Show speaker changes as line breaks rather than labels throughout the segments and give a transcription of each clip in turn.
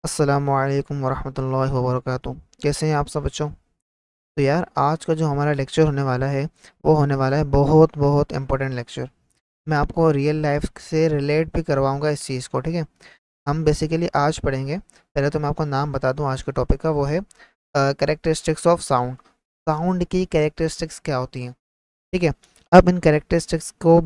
अस्सलामुअलैकुम वरहमतुल्लाहि वबरकातुहू। कैसे हैं आप सब बच्चों? तो यार आज का जो हमारा लेक्चर होने वाला है वो होने वाला है बहुत बहुत इम्पोर्टेंट लेक्चर। मैं आपको रियल लाइफ से रिलेट भी करवाऊंगा इस चीज़ को, ठीक है। हम बेसिकली आज पढ़ेंगे। पहले तो मैं आपको नाम बता दूं आज के टॉपिक का, वो है कैरेक्टरिस्टिक्स ऑफ साउंड। साउंड की कैरेक्टरिस्टिक्स क्या होती हैं, ठीक है। अब इन कैरेक्टरिस्टिक्स को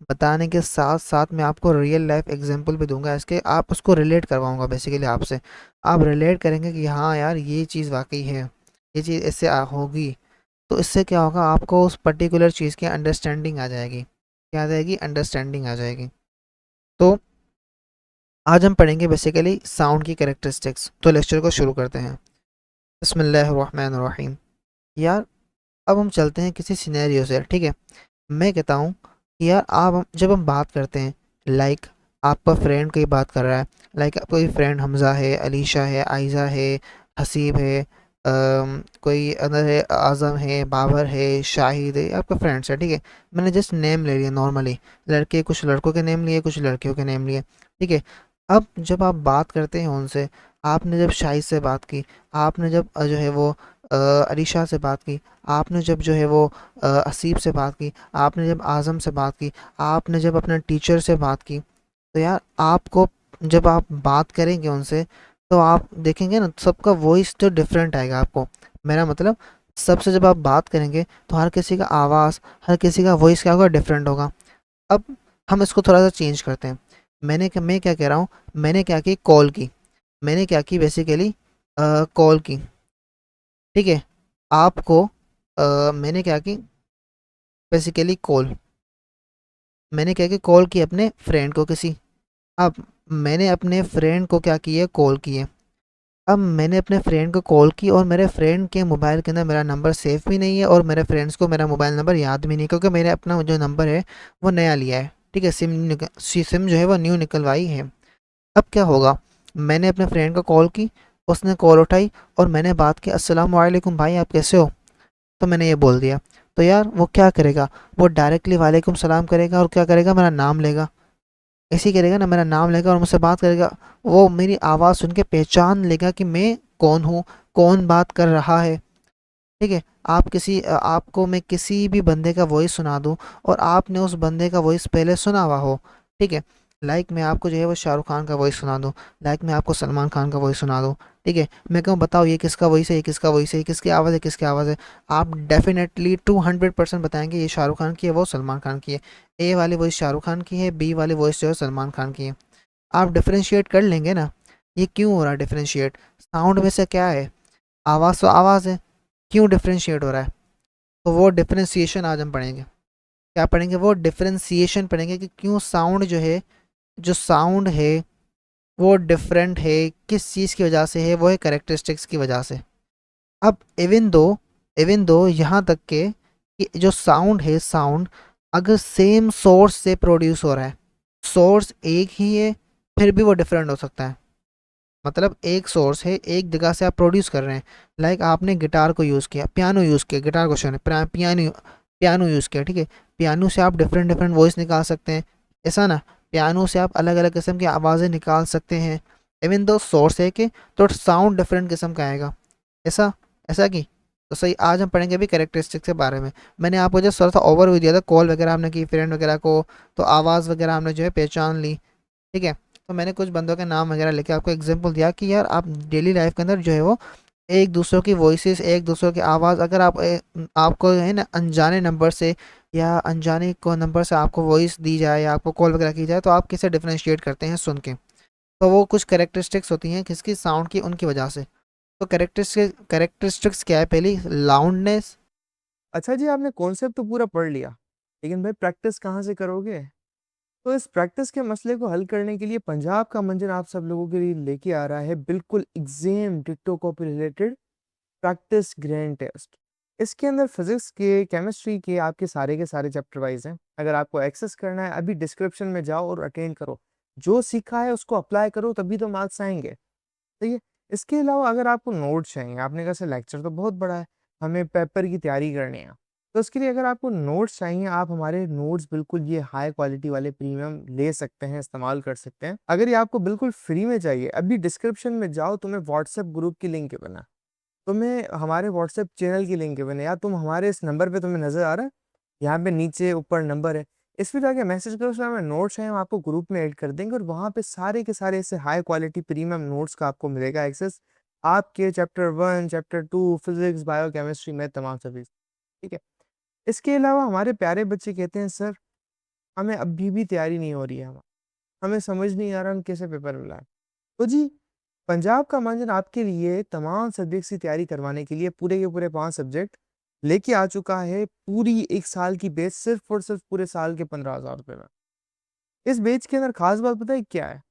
बताने के साथ साथ मैं आपको रियल लाइफ एग्जांपल भी दूंगा इसके, आप उसको रिलेट करवाऊंगा बेसिकली आपसे। आप रिलेट करेंगे कि हाँ यार ये चीज़ वाकई है, ये चीज़ इससे होगी। तो इससे क्या होगा, आपको उस पर्टिकुलर चीज़ की अंडरस्टैंडिंग आ जाएगी। क्या आ जाएगी? अंडरस्टैंडिंग आ जाएगी। तो आज हम पढ़ेंगे बेसिकली साउंड की कैरेक्टरिस्टिक्स। तो लेक्चर को शुरू करते हैं। बिस्मिल्लाहिर्रहमानिर्रहीम। यार अब हम चलते हैं किसी सिनेरियो से, ठीक है। मैं कहता हूँ कि यार आप जब हम बात करते हैं, लाइक आपका फ्रेंड कोई बात कर रहा है, लाइक कोई फ्रेंड हमज़ा है, अलीशा है, आयज़ा है, हसीब है, कोई अदर है, आज़म है, बाबर है, शाहिद है, आपका फ्रेंड्स है, ठीक है। मैंने जस्ट नेम ले लिया नॉर्मली, लड़के कुछ लड़कों के नेम लिए, कुछ लड़कियों के नेम लिए, ठीक है। अब जब आप बात करते हैं उनसे, आपने जब शाहिद से बात की, आपने जब जो है वो अलीशा से बात की, आपने जब जो है वो असीब से बात की, आपने जब आज़म से बात की, आपने जब अपने टीचर से बात की, तो यार आपको जब आप बात करेंगे उनसे, तो आप देखेंगे ना सबका वॉइस तो डिफरेंट आएगा आपको। मेरा मतलब, सबसे जब आप बात करेंगे तो हर किसी का आवाज़, हर किसी का वॉइस क्या होगा? डिफरेंट होगा। अब हम इसको थोड़ा सा चेंज करते हैं। मैं क्या कह रहा हूँ, मैंने क्या की, कॉल की। मैंने क्या की बेसिकली, कॉल की, ठीक है। आपको मैंने क्या की बेसिकली, कॉल। मैंने क्या कि कॉल की अपने फ्रेंड को किसी। अब मैंने अपने फ्रेंड को क्या किया, कॉल किए। अब मैंने अपने फ्रेंड को कॉल की और मेरे फ्रेंड के मोबाइल के अंदर मेरा नंबर सेव भी नहीं है और मेरे फ्रेंड्स को मेरा मोबाइल नंबर याद भी नहीं, क्योंकि मैंने अपना जो नंबर है वो नया लिया है, ठीक है। सिम जो है वो न्यू निकलवाई है। अब क्या होगा, मैंने अपने फ्रेंड को कॉल की, उसने कॉल उठाई और मैंने बात की, अस्सलाम वालेकुम भाई, आप कैसे हो? तो मैंने ये बोल दिया। तो यार वो क्या करेगा, वो डायरेक्टली वालेकुम सलाम करेगा और क्या करेगा, मेरा नाम लेगा। ऐसे ही करेगा ना, मेरा नाम लेगा और मुझसे बात करेगा। वो मेरी आवाज़ सुन के पहचान लेगा कि मैं कौन हूँ, कौन बात कर रहा है, ठीक है। आपको मैं किसी भी बंदे का वॉइस सुना दूँ और आपने उस बंदे का वॉइस पहले सुना हुआ हो, ठीक है। लाइक मैं आपको जो है वो शाहरुख खान का वॉइस सुना दूँ, लाइक मैं आपको सलमान खान का वॉइस सुना दूँ, ठीक है। मैं कहूँ बताओ ये किसका वॉइस है, ये किसका वॉइस है, ये किसकी आवाज़ है, किसकी आवाज़ है। आप डेफिनेटली 200% बताएंगे ये शाहरुख खान की है, वो सलमान खान की है। ए वाली वॉइस शाहरुख खान की है, बी वाली वॉइस जो है सलमान खान की है। आप डिफरेंशिएट कर लेंगे ना। ये क्यों हो रहा है डिफरेंशिएट? साउंड में से क्या है, आवाज़ तो आवाज़ है, क्यों डिफरेंशिएट हो रहा है? तो वो डिफरेंशिएशन आज हम पढ़ेंगे। क्या पढ़ेंगे? वो डिफरेंशिएशन पढ़ेंगे कि क्यों साउंड जो है, जो साउंड है वो डिफरेंट है, किस चीज़ की वजह से है, वो है कैरेक्टरिस्टिक्स की वजह से। अब इवन दो यहाँ तक के कि जो साउंड है, साउंड अगर सेम सोर्स से प्रोड्यूस हो रहा है, सोर्स एक ही है, फिर भी वो डिफरेंट हो सकता है। मतलब एक सोर्स है, एक जगह से आप प्रोड्यूस कर रहे हैं। लाइक आपने गिटार को यूज़ किया, पियानो यूज़ किया, गिटार क्वेश्चन है, पियानो पियानो यूज़ किया, ठीक है। पियानो से आप डिफरेंट डिफरेंट वॉइस निकाल सकते हैं, ऐसा ना। पियानो से आप अलग अलग किस्म की आवाज़ें निकाल सकते हैं। इवन दो सोर्स है कि तो साउंड डिफरेंट किस्म का आएगा, ऐसा ऐसा कि। तो सही, आज हम पढ़ेंगे अभी कैरेक्टरिस्टिक के बारे में। मैंने आपको जो थोड़ा सा ओवरव्यू दिया था, कॉल वगैरह आपने की फ्रेंड वगैरह को, तो आवाज़ वगैरह आपने जो है पहचान ली, ठीक है। तो मैंने कुछ बंदों के नाम वगैरह लेके आपको एग्जांपल दिया कि यार आप डेली लाइफ के अंदर जो है वो एक दूसरों की वॉइसेस, एक दूसरों की आवाज़, अगर आप आपको है ना अनजाने नंबर से या अनजाने को नंबर से आपको वॉइस दी जाए या आपको कॉल वगैरह की जाए, तो आप किसे डिफरेंशिएट करते हैं सुन के। तो वो कुछ कैरेक्टरिस्टिक्स होती हैं किसकी, साउंड की, उनकी वजह से। तो कैरेक्टरिस्टिक्स क्या है? पहली लाउडनेस।
अच्छा जी, आपने कॉन्सेप्ट तो पूरा पढ़ लिया, लेकिन भाई प्रैक्टिस कहाँ से करोगे? तो इस प्रैक्टिस के मसले को हल करने के लिए पंजाब का मंजर आप सब लोगों के लिए लेके आ रहा है बिल्कुल एग्जाम डिक्टो copy related practice grand test. इसके अंदर फिजिक्स के, केमिस्ट्री के सारे चैप्टर वाइज हैं। अगर आपको एक्सेस करना है, अभी डिस्क्रिप्शन में जाओ और अटेंड करो। जो सीखा है उसको अप्लाई करो, तभी तो मार्क्स आएंगे। ठीक है। इसके अलावा अगर आपको नोट चाहिए, आपने कहा सर लेक्चर तो बहुत बड़ा है, हमें पेपर की तैयारी करनी है, तो उसके लिए अगर आपको नोट्स चाहिए, आप हमारे नोट्स बिल्कुल ये हाई क्वालिटी वाले प्रीमियम ले सकते हैं, इस्तेमाल कर सकते हैं। अगर ये आपको बिल्कुल फ्री में चाहिए, अभी डिस्क्रिप्शन में जाओ, तुम्हें व्हाट्सएप ग्रुप की लिंक बना, तुम्हें हमारे व्हाट्सएप चैनल की लिंक बने, या तुम हमारे इस नंबर पे तुम्हें नजर आ रहा है, यहाँ पे नीचे ऊपर नंबर है, इस पे जाके मैसेज करो, उसमें हमें नोट्स हैं, हम आपको ग्रुप में ऐड कर देंगे, और वहाँ पे सारे के सारे ऐसे हाई क्वालिटी प्रीमियम नोट्स का आपको मिलेगा एक्सेस, आपके chapter 1 chapter 2 physics bio chemistry में तमाम सभी। ठीक है। इसके अलावा हमारे प्यारे बच्चे कहते हैं सर, हमें अभी भी तैयारी नहीं हो रही है, हमें समझ नहीं आ रहा हम कैसे पेपर मिला है। तो जी, पंजाब का मंजन आपके लिए तमाम सब्जेक्ट्स की तैयारी करवाने के लिए पूरे के पूरे 5 सब्जेक्ट लेके आ चुका है, पूरी 1 साल की बेच, सिर्फ और सिर्फ पूरे साल के 15,000 रुपए में। इस बेच के अंदर खास बात पता है क्या है?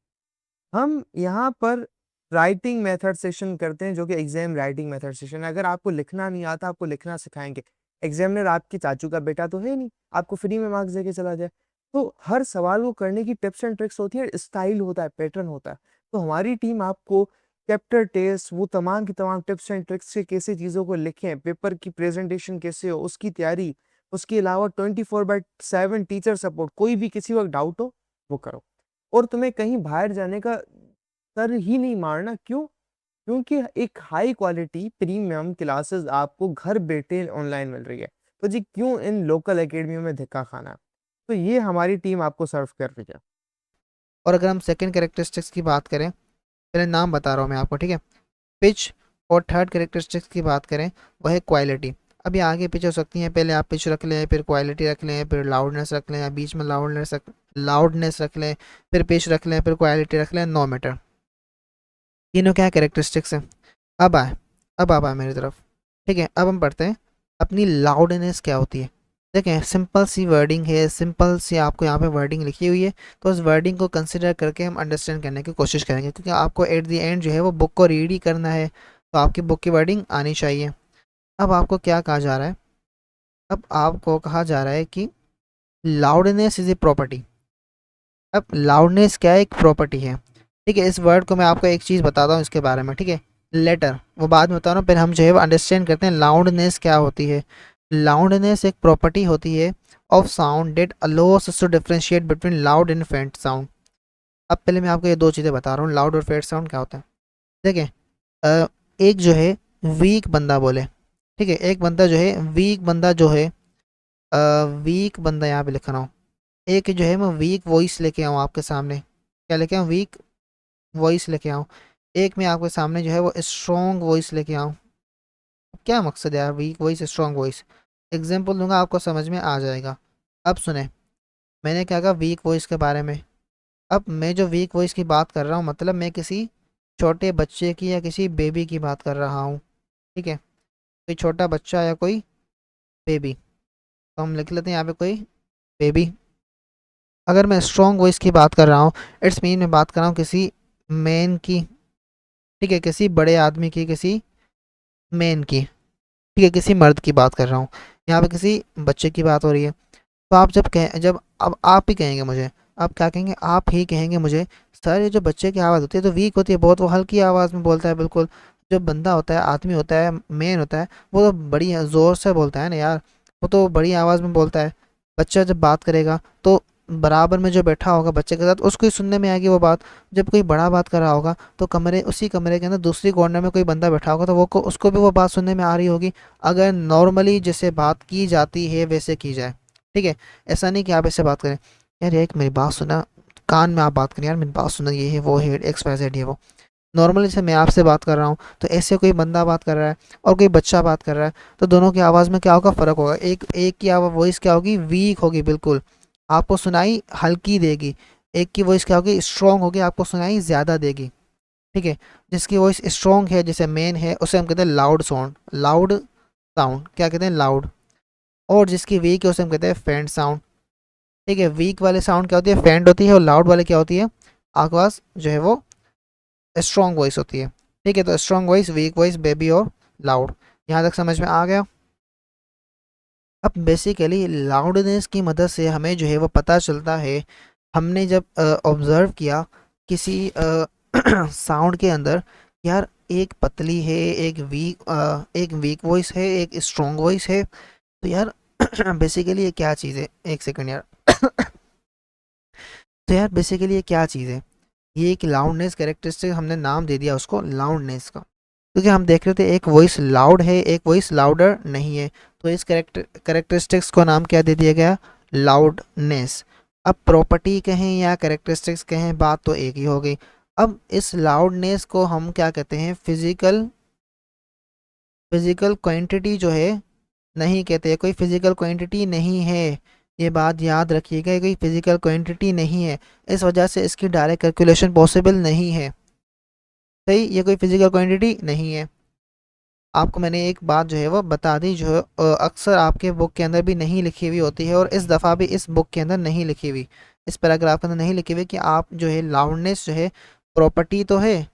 हम यहाँ पर राइटिंग मेथड सेशन करते हैं, जो कि एग्जाम राइटिंग मेथड सेशन है। अगर आपको लिखना नहीं आता, आपको लिखना सिखाएंगे। एग्जामिनर आपकी चाचू का बेटा तो है नहीं, आपको फ्री में मार्क्स देके चला जाए। तो हर सवाल को करने की टिप्स एंड ट्रिक्स होती है, स्टाइल होता है, पैटर्न होता है। तो हमारी टीम आपको चैप्टर टेस्ट, वो तमाम की तमाम टिप्स एंड ट्रिक्स से कैसे चीज़ों को लिखें, पेपर की प्रेजेंटेशन कैसे हो, उसकी तैयारी, उसके अलावा 24/7 टीचर सपोर्ट, कोई भी किसी वक्त डाउट हो वो करो। और तुम्हें कहीं बाहर जाने का सर ही नहीं मारना। क्यों? क्योंकि एक हाई क्वालिटी प्रीमियम क्लासेस आपको घर बैठे ऑनलाइन मिल रही है। तो जी, क्यों इन लोकल एकेडमियों में धक्का खाना है? तो ये हमारी टीम आपको सर्व कर रही है।
और अगर हम सेकंड कैरेक्टरिस्टिक्स की बात करें, पहले नाम बता रहा हूँ मैं आपको, ठीक है। पिच। और थर्ड कैरेक्टरिस्टिक्स की बात करें, वह है क्वालिटी। अभी आगे पिच हो सकती है, पहले आप पिच रख लें, फिर क्वालिटी रख लें, फिर लाउडनेस रख लें, या बीच में लाउडनेस रख लें, फिर पिच रख लें, फिर क्वालिटी रख लें, नो मैटर। तीनों क्या कैरेक्टरिस्टिक्स हैं। अब आए अब आप आए मेरी तरफ। ठीक है, अब हम पढ़ते हैं अपनी लाउडनेस क्या होती है। देखें, सिंपल सी वर्डिंग है, सिंपल सी आपको यहाँ पे वर्डिंग लिखी हुई है, तो उस वर्डिंग को कंसिडर करके हम अंडरस्टैंड करने की कोशिश करेंगे, क्योंकि आपको एट द एंड जो है वो बुक को रीड ही करना है, तो आपकी बुक की वर्डिंग आनी चाहिए। अब आपको क्या कहा जा रहा है? अब आपको कहा जा रहा है कि लाउडनेस इज ए प्रॉपर्टी। अब लाउडनेस क्या है? एक प्रॉपर्टी है। ठीक है, इस वर्ड को मैं आपको एक चीज़ बताता हूँ इसके बारे में, ठीक है। लेटर वो बाद में बता रहा हूँ, फिर हम जो है वो अंडरस्टैंड करते हैं लाउडनेस क्या होती है। लाउडनेस एक प्रॉपर्टी होती है of sound that allows us to differentiate between loud and faint sound. अब पहले मैं आपको ये दो चीज़ें बता रहा हूँ, लाउड और फेंट साउंड क्या होता है। देखें, एक जो है वीक बंदा बोले, ठीक है, एक बंदा जो है वीक बंदा जो है, वीक बंदा यहाँ पे लिख रहा हूँ। एक जो है मैं वीक वॉइस लेके आऊँ आपके सामने, क्या लेके आऊँ? वीक वॉइस लेके आऊँ। एक मैं आपके सामने जो है वो स्ट्रॉन्ग वॉइस लेके आऊँ। क्या मकसद है यार, week voice strong voice? Example दूंगा, आपको समझ में आ जाएगा। अब सुने, मैंने क्या कहा वीक वॉइस के बारे में। अब मैं जो वीक वॉइस की बात कर रहा हूँ, मतलब मैं किसी छोटे बच्चे की या किसी बेबी की बात कर रहा हूँ। ठीक है, कोई छोटा बच्चा या कोई बेबी, तो हम लिख लेते हैं यहाँ पे कोई बेबी। अगर मैं स्ट्रॉन्ग वॉइस की बात कर रहा हूँ, इट्स मीन मैं बात कर रहा हूँ किसी मैन की, ठीक है, किसी बड़े आदमी की, किसी मैन की, ठीक है, किसी मर्द की बात कर रहा हूँ। यहाँ पे किसी बच्चे की बात हो रही है। तो आप जब अब आप ही कहेंगे मुझे, आप क्या कहेंगे? आप ही कहेंगे मुझे, सर ये जो बच्चे की आवाज़ होती है तो वीक होती है, बहुत वो हल्की आवाज़ में बोलता है बिल्कुल। जो बंदा होता है, आदमी होता है, मैन होता है, वो तो बड़ी ज़ोर से बोलता है ना यार, वो तो बड़ी आवाज़ में बोलता है। बच्चा जब बात करेगा तो बराबर में जो बैठा होगा बच्चे के साथ, उसको ही सुनने में आएगी वो बात। जब कोई बड़ा बात कर रहा होगा तो उसी कमरे के अंदर दूसरी कॉर्नर में कोई बंदा बैठा होगा, तो उसको भी वो बात सुनने में आ रही होगी, अगर नॉर्मली जैसे बात की जाती है वैसे की जाए। ठीक है, ऐसा नहीं कि आप ऐसे बात करें, यार एक मेरी बात सुना, कान में आप बात करें, यार मेरी बात सुना, ये है वो है एक्स वाई जेड, ये वो। नॉर्मली जैसे मैं आपसे बात कर रहा हूँ, तो ऐसे कोई बंदा बात कर रहा है और कोई बच्चा बात कर रहा है, तो दोनों की आवाज़ में क्या होगा? फ़र्क होगा। एक एक की आवाज़ वॉइस क्या होगी? वीक होगी बिल्कुल, आपको सुनाई हल्की देगी। एक की वॉइस क्या होगी? स्ट्रॉन्ग होगी, आपको सुनाई ज़्यादा देगी। ठीक है, जिसकी वॉइस स्ट्रॉन्ग है, जैसे मेन है, उसे हम कहते हैं लाउड साउंड, लाउड साउंड क्या कहते हैं? लाउड। और जिसकी वीक है उसे हम कहते हैं फेंट साउंड। ठीक है, वीक वाले साउंड क्या होती है? फेंट होती है, और लाउड वाले क्या होती है? आवाज़ जो है वो स्ट्रॉन्ग वॉइस होती है। ठीक है, तो strong voice, week voice, baby और लाउड। यहाँ तक समझ में आ गया? अब बेसिकली लाउडनेस की मदद से हमें जो है वो पता चलता है, हमने जब ऑब्ज़र्व किया किसी साउंड के अंदर, यार एक पतली है, एक वीक वॉइस है, एक स्ट्रॉन्ग वॉइस है, तो यार बेसिकली ये क्या चीज़ है, एक सेकंड यार। तो यार बेसिकली ये क्या चीज़ है, ये एक लाउडनेस कैरेक्टरिस्टिक, हमने नाम दे दिया उसको लाउडनेस का, क्योंकि हम देख रहे थे एक वॉइस लाउड है, एक वॉइस लाउडर नहीं है, तो इस कैरेक्टरिस्टिक्स को नाम क्या दे दिया गया, लाउडनेस। अब प्रॉपर्टी कहें या कैरेक्टरिस्टिक्स कहें, बात तो एक ही हो गई। अब इस लाउडनेस को हम क्या कहते हैं, फिजिकल फिजिकल क्वांटिटी जो है नहीं कहते, कोई फिजिकल क्वांटिटी नहीं है, ये बात याद रखिएगा, ये कोई फिजिकल क्वांटिटी नहीं है, इस वजह से इसकी डायरेक्ट कैलकुलेशन पॉसिबल नहीं है। सही, ये कोई फिजिकल क्वांटिटी नहीं है। आपको मैंने एक बात जो है वो बता दी, जो अक्सर आपके बुक के अंदर भी नहीं लिखी हुई होती है, और इस दफ़ा भी इस बुक के अंदर नहीं लिखी हुई, इस पैराग्राफ के अंदर नहीं लिखी हुई, कि आप जो है लाउडनेस जो है प्रॉपर्टी तो है,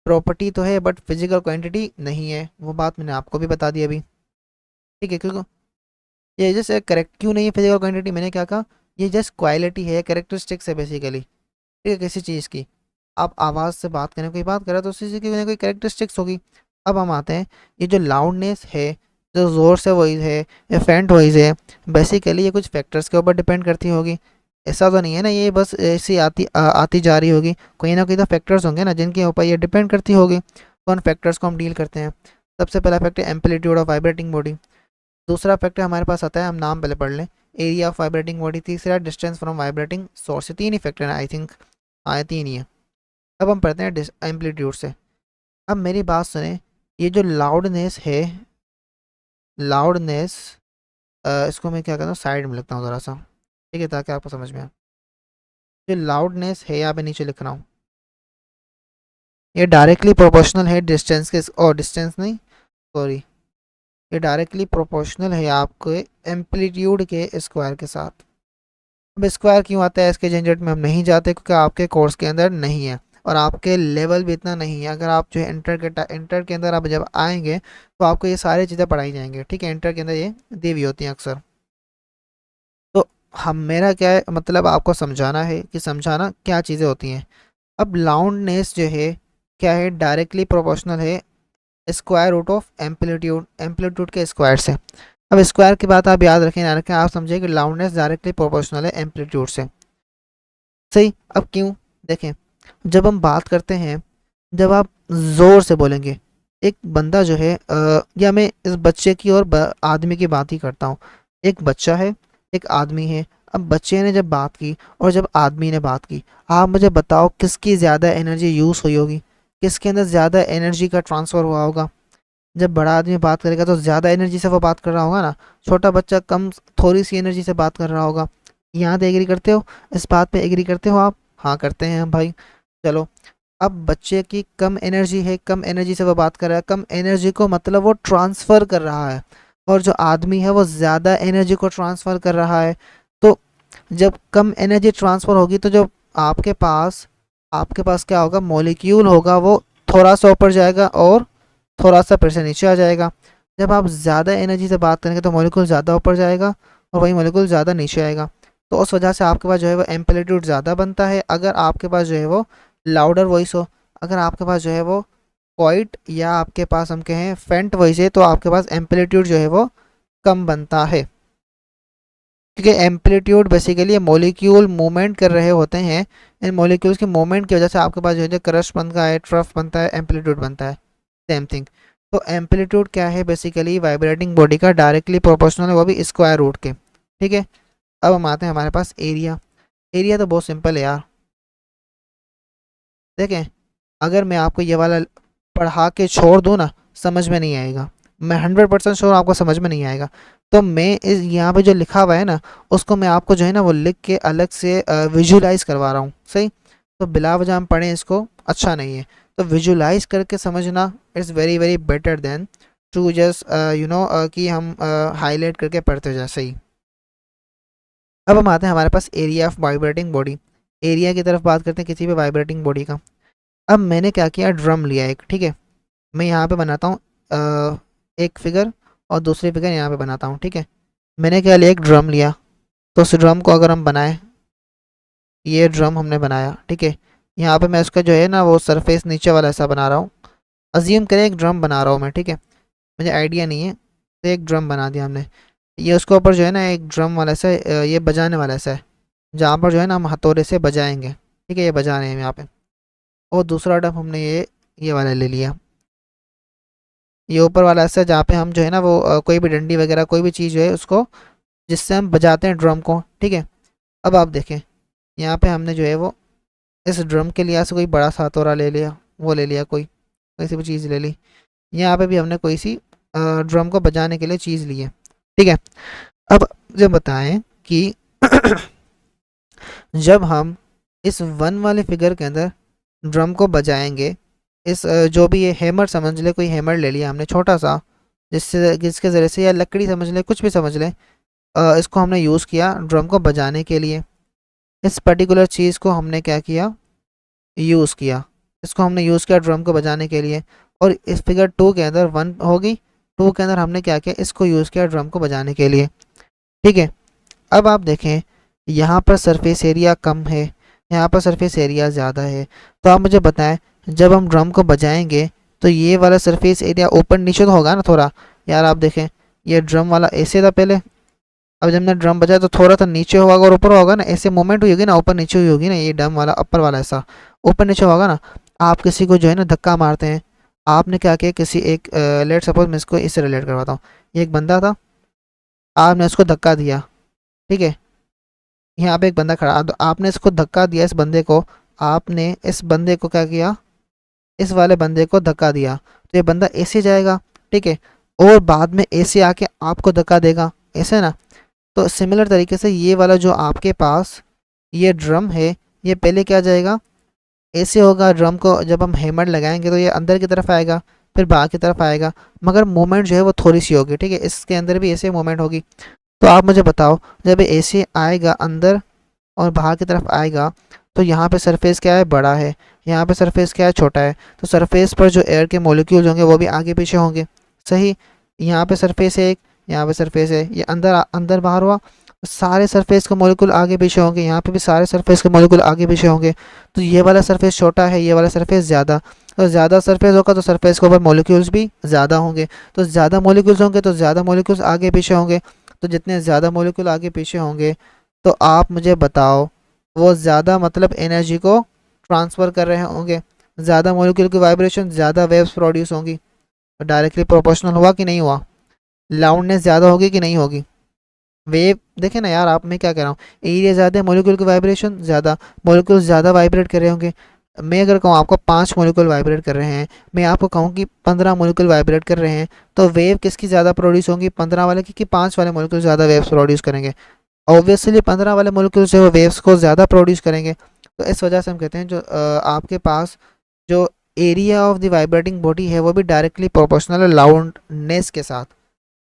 प्रॉपर्टी तो है बट फिजिकल क्वांटिटी नहीं है। वो बात मैंने आपको भी बता दी अभी, ठीक है। क्योंकि ये जैसे करेक्ट क्यों नहीं है फिजिकल क्वांटिटी, मैंने क्या कहा, ये जस्ट क्वालिटी है, कैरेक्टरिस्टिक्स है बेसिकली, ठीक है, किसी चीज़ की। आप आवाज़ से बात करें, कोई बात करे तो उसी चीज़ की कोई ना कोई कैरेक्टरिस्टिक्स होगी। अब हम आते हैं, ये जो लाउडनेस है, जो ज़ोर से वॉइस है या फेंट वॉइस है, बेसिकली ये कुछ फैक्टर्स के ऊपर डिपेंड करती होगी। ऐसा तो नहीं है ना ये बस ऐसी आती जा रही होगी, कोई ना कोई तो फैक्टर्स होंगे ना जिनके ऊपर ये डिपेंड करती होगी। तो उन फैक्टर्स को हम डील करते हैं। सबसे पहला factor amplitude of vibrating body. दूसरा फैक्टर हमारे पास आता है, हम नाम पहले पढ़ लें, एरिया ऑफ वाइब्रेटिंग बॉडी। तीसरा डिस्टेंस फ्रॉम वाइब्रेटिंग सोर्स। तीन ही फैक्टर हैं आई थिंक, हाँ तीन ही है। अब हम पढ़ते हैं एम्पलीट्यूड से। अब मेरी बात सुने, ये जो लाउडनेस है, लाउडनेस, इसको मैं क्या करता हूँ, साइड में लिखता हूँ ज़रा सा, ठीक है, ताकि आपको समझ में आए। जो लाउडनेस है, यहाँ पे नीचे लिख रहा हूँ, ये डायरेक्टली प्रोपोर्शनल है डिस्टेंस के, और डिस्टेंस नहीं, सॉरी, ये डायरेक्टली प्रोपोर्शनल है आपके एम्पलीट्यूड के स्क्वायर के साथ। अब स्क्वायर क्यों आता है इसके झंझट में हम नहीं जाते, क्योंकि आपके कोर्स के अंदर नहीं है, और आपके लेवल भी इतना नहीं है। अगर आप जो है इंटर के अंदर आप जब आएंगे तो आपको ये सारी चीज़ें पढ़ाई जाएंगी, ठीक है, इंटर के अंदर ये दी हुई होती हैं अक्सर। तो हम, मेरा क्या है मतलब, आपको समझाना है कि समझाना क्या चीज़ें होती हैं। अब लाउडनेस जो है क्या है, डायरेक्टली प्रोपोर्शनल है square root of amplitude, amplitude के स्क्वायर से। अब स्क्वायर की बात आप याद रखें ना रखें, आप समझिए कि लाउडनेस डायरेक्टली प्रोपोर्शनल है एम्पलीट्यूड से। सही, अब क्यों, देखें, जब हम बात करते हैं, जब आप ज़ोर से बोलेंगे, एक बंदा जो है या मैं इस बच्चे की और आदमी की बात ही करता हूँ। एक बच्चा है, एक आदमी है। अब बच्चे ने जब बात की और जब आदमी ने बात की, आप मुझे बताओ किसकी ज़्यादा एनर्जी यूज़ हुई होगी, किसके अंदर ज़्यादा एनर्जी का ट्रांसफ़र हुआ होगा। जब बड़ा आदमी बात करेगा तो ज़्यादा एनर्जी से वो बात कर रहा होगा ना, छोटा बच्चा कम, थोड़ी सी एनर्जी से बात कर रहा होगा। यहाँ तो एग्री करते हो, इस बात पे एग्री करते हो आप, हाँ करते हैं हम भाई। चलो, अब बच्चे की कम एनर्जी है, कम एनर्जी से वो बात कर रहा है, कम एनर्जी को मतलब वो ट्रांसफ़र कर रहा है, और जो आदमी है वो ज़्यादा एनर्जी को ट्रांसफ़र कर रहा है। तो जब कम एनर्जी ट्रांसफ़र होगी तो जो आपके पास क्या होगा, मॉलिक्यूल होगा वो थोड़ा सा ऊपर जाएगा और थोड़ा सा फिर से नीचे आ जाएगा। जब आप ज़्यादा एनर्जी से बात करेंगे तो मॉलिक्यूल ज़्यादा ऊपर जाएगा और वही मॉलिक्यूल ज़्यादा नीचे आएगा। तो उस वजह से आपके पास जो है वो एम्पलीट्यूड ज़्यादा बनता है अगर आपके पास जो है वो लाउडर वॉइस हो। अगर आपके पास जो है वो क्वाइट या आपके पास हम कहें फेंट वॉइस है तो आपके पास एम्पलीट्यूड जो है वो कम बनता है, क्योंकि एम्पलीट्यूड बेसिकली मॉलिक्यूल मूवमेंट कर रहे होते हैं। इन मॉलिक्यूल्स के मूवमेंट की वजह से आपके पास जो है क्रश बनता है, ट्रफ बनता है, एम्पलीट्यूड बनता है, सेम थिंग। तो एम्पलीट्यूड क्या है, बेसिकली वाइब्रेटिंग बॉडी का डायरेक्टली प्रोपोर्शनल है, वो भी स्क्वायर रूट के, ठीक है। अब हम आते हैं हमारे पास एरिया। एरिया तो बहुत सिंपल है यार, देखें, अगर मैं आपको ये वाला पढ़ा के छोड़ दूँ ना, समझ में नहीं आएगा, मैं 100% श्योर आपको समझ में नहीं आएगा। तो मैं इस यहाँ पे जो लिखा हुआ है ना, उसको मैं आपको जो है ना वो लिख के अलग से विजुलाइज करवा रहा हूँ। सही, तो बिला वजह हम पढ़ें इसको अच्छा नहीं है, तो विजुलाइज करके समझना it's very very better than to just कि हम हाईलाइट करके पढ़ते जाए। सही, अब हम आते हैं हमारे पास area of vibrating body. Area की तरफ बात करते हैं किसी भी वाइब्रेटिंग बॉडी का। अब मैंने क्या किया, ड्रम लिया एक, ठीक है, मैं यहाँ पे बनाता हूँ एक फिगर और दूसरी फिगर यहाँ पे बनाता हूँ, ठीक है। मैंने क्या लिया, एक ड्रम लिया, तो उस ड्रम को अगर हम बनाए, ये ड्रम हमने बनाया, ठीक है। यहाँ पे मैं उसका जो है ना वो सरफेस नीचे वाला ऐसा बना रहा हूँ। अज्यूम करें एक ड्रम बना रहा हूँ मैं, ठीक है, मुझे आइडिया नहीं है, तो एक ड्रम बना दिया हमने। ये उसके ऊपर जो है ना एक ड्रम वाला सा ये बजाने वाला सा है, जहाँ पर जो है ना हम हथौड़े से बजाएंगे। ठीक है, ये बजा रहे हैं हम यहाँ पे। और दूसरा ड्रम हमने ये वाला ले लिया, ये ऊपर वाला ऐसा जहाँ पे हम जो है ना वो कोई भी डंडी वगैरह कोई भी चीज़ जो है उसको, जिससे हम बजाते हैं ड्रम को। ठीक है, अब आप देखें यहाँ पे हमने जो है वो इस ड्रम के लिए ऐसे कोई बड़ा सा हथौड़ा ले लिया, वो ले लिया, कोई सी भी चीज़ ले ली। यहाँ पे भी हमने कोई सी ड्रम को बजाने के लिए चीज़ ली है। ठीक है, अब जब बताएं कि जब हम इस वन वाले फिगर के अंदर ड्रम को बजाएंगे, इस जो भी ये हैमर समझ ले, कोई हैमर ले लिया हमने छोटा सा, जिसके ज़रिए से, या लकड़ी समझ ले, कुछ भी समझ ले, इसको हमने यूज़ किया ड्रम को बजाने के लिए। इस पर्टिकुलर चीज़ को हमने क्या किया, यूज़ किया, इसको हमने यूज़ किया ड्रम को बजाने के लिए। और इस फिगर 2 के अंदर 1 होगी, 2 के अंदर हमने क्या किया, इसको यूज़ किया ड्रम को बजाने के लिए। ठीक है, अब आप देखें यहाँ पर सरफेस एरिया कम है, यहाँ पर सरफेस एरिया ज़्यादा है। तो आप मुझे बताएं, जब हम ड्रम को बजाएंगे तो ये वाला सरफेस एरिया ऊपर नीचे तो होगा ना थोड़ा। यार आप देखें, ये ड्रम वाला ऐसे था पहले, अब जब हमने ड्रम बजाया तो थोड़ा सा नीचे होगा और ऊपर होगा ना, ऐसे मूवमेंट हुई होगी ना, ऊपर नीचे हुई होगी ना, ये ड्रम वाला अपर वाला ऐसा ऊपर नीचे होगा ना। आप किसी को जो है ना धक्का मारते हैं, आपने क्या किया, किसी एक लेट सपोज मैं इसको इससे रिलेट करवाता हूँ। ये एक बंदा था, आपने उसको धक्का दिया। ठीक है, यहाँ पे एक बंदा खड़ा, तो आपने इसको धक्का दिया, इस बंदे को, आपने इस बंदे को क्या किया, इस वाले बंदे को धक्का दिया, तो ये बंदा ऐसे जाएगा। ठीक है, और बाद में ऐसे आके आपको धक्का देगा, ऐसे ना। तो सिमिलर तरीके से ये वाला जो आपके पास ये ड्रम है, ये पहले क्या जाएगा, ऐसे होगा ड्रम को, जब हम हैमर लगाएंगे तो ये अंदर की तरफ आएगा, फिर बाहर की तरफ आएगा, मगर मूवमेंट जो है वो थोड़ी सी होगी। ठीक है, इसके अंदर भी ऐसे मूवमेंट होगी। तो आप मुझे बताओ, जब ये ऐसे आएगा अंदर और बाहर की तरफ आएगा, तो यहाँ पे सरफेस क्या है, बड़ा है, यहाँ पे सरफेस क्या है, छोटा है। तो सरफेस पर जो एयर के मॉलिक्यूल्स होंगे वो भी आगे पीछे होंगे। सही, यहाँ पे सरफेस है एक, यहाँ पे सरफेस है, ये अंदर अंदर बाहर हुआ, सारे सरफेस के मॉलिक्यूल आगे पीछे होंगे, यहाँ पे भी सारे सरफेस के मॉलिक्यूल आगे पीछे होंगे। तो ये वाला सरफेस छोटा है, ये वाला सरफेस ज़्यादा। तो ज़्यादा सरफेस होगा तो सरफेस के ऊपर मॉलिक्यूल्स भी ज़्यादा होंगे, तो ज़्यादा मॉलिक्यूल्स होंगे तो ज़्यादा मॉलिक्यूल्स आगे पीछे होंगे। तो जितने ज़्यादा मॉलिक्यूल आगे पीछे होंगे, तो आप मुझे बताओ वो ज़्यादा मतलब एनर्जी को ट्रांसफ़र कर रहे होंगे, ज़्यादा मॉलिक्यूल की वाइब्रेशन, ज़्यादा वेव्स प्रोड्यूस होंगी। तो डायरेक्टली प्रोपोर्शनल हुआ कि नहीं हुआ, लाउडनेस ज़्यादा होगी कि नहीं होगी। वेव देखें ना यार, आप मैं क्या कह रहा हूँ, एरिया ज़्यादा है, मॉलिक्यूल की वाइब्रेशन ज़्यादा, मॉलिक्यूल ज़्यादा वाइब्रेट कर रहे होंगे। मैं अगर कहूँ आपको 5 मॉलिक्यूल वाइब्रेट कर रहे हैं, मैं आपको कहूँ कि 15 मॉलिक्यूल वाइब्रेट कर रहे हैं, तो वेव किसकी ज़्यादा प्रोड्यूस होंगी, 15 वाले की, कि 5 वाले मॉलिक्यूल ज़्यादा वेव्स प्रोड्यूस करेंगे। ऑब्वियसली 15 वाले मॉलिक्यूल जो है वो वेव्स को ज़्यादा प्रोड्यूस करेंगे। तो इस वजह से हम कहते हैं जो आपके पास जो area of the vibrating body है वो भी डायरेक्टली प्रोपोर्शनल है लाउडनेस के साथ।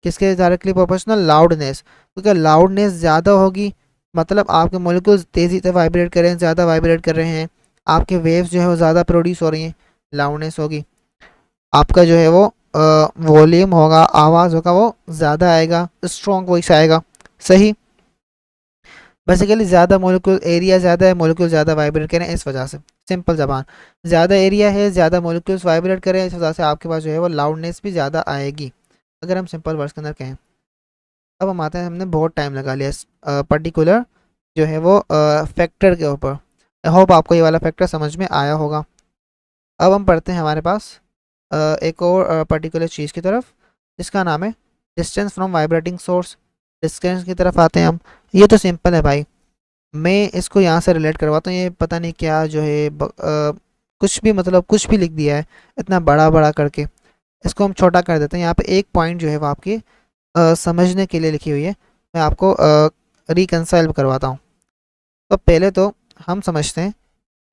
किसके डायरेक्टली प्रोपोर्शनल, लाउडनेस। क्योंकि लाउडनेस ज़्यादा होगी मतलब आपके मॉलिक्यूल्स तेज़ी से वाइब्रेट कर रहे हैं, ज़्यादा वाइब्रेट कर रहे हैं, आपके वेव्स जो है वो ज़्यादा प्रोड्यूस हो रही हैं, लाउडनेस होगी। आपका जो है वो वॉल्यूम होगा, आवाज़ होगा, वो ज़्यादा आएगा, स्ट्रॉन्ग वॉइस आएगा। सही, बेसिकली ज़्यादा मॉलिक्यूल, एरिया ज़्यादा है, मॉलिक्यूल ज़्यादा वाइब्रेट करें, इस वजह से। सिंपल ज़बान, ज़्यादा एरिया है, ज़्यादा मॉलिक्यूल्स वाइब्रेट करें, इस वजह से आपके पास जो है वो लाउडनेस भी ज़्यादा आएगी, अगर हम सिंपल वर्ड्स के अंदर कहें। अब हम आते हैं, हमने बहुत टाइम लगा लिया इस पर्टिकुलर जो है वो फैक्टर के ऊपर। आई होप आपको ये वाला फैक्टर समझ में आया होगा। अब हम पढ़ते हैं हमारे पास एक और पर्टिकुलर चीज़ की तरफ, जिसका नाम है distance from vibrating source. Distance की तरफ आते हैं हम। ये तो सिंपल है भाई, मैं इसको यहाँ से रिलेट करवाता हूँ। ये पता नहीं क्या जो है कुछ भी मतलब कुछ भी लिख दिया है इतना बड़ा बड़ा करके, इसको हम छोटा कर देते हैं। यहाँ पे एक पॉइंट जो है वो आपकी समझने के लिए लिखी हुई है, मैं आपको रिकंसाइल करवाता हूँ। तो पहले तो हम समझते हैं,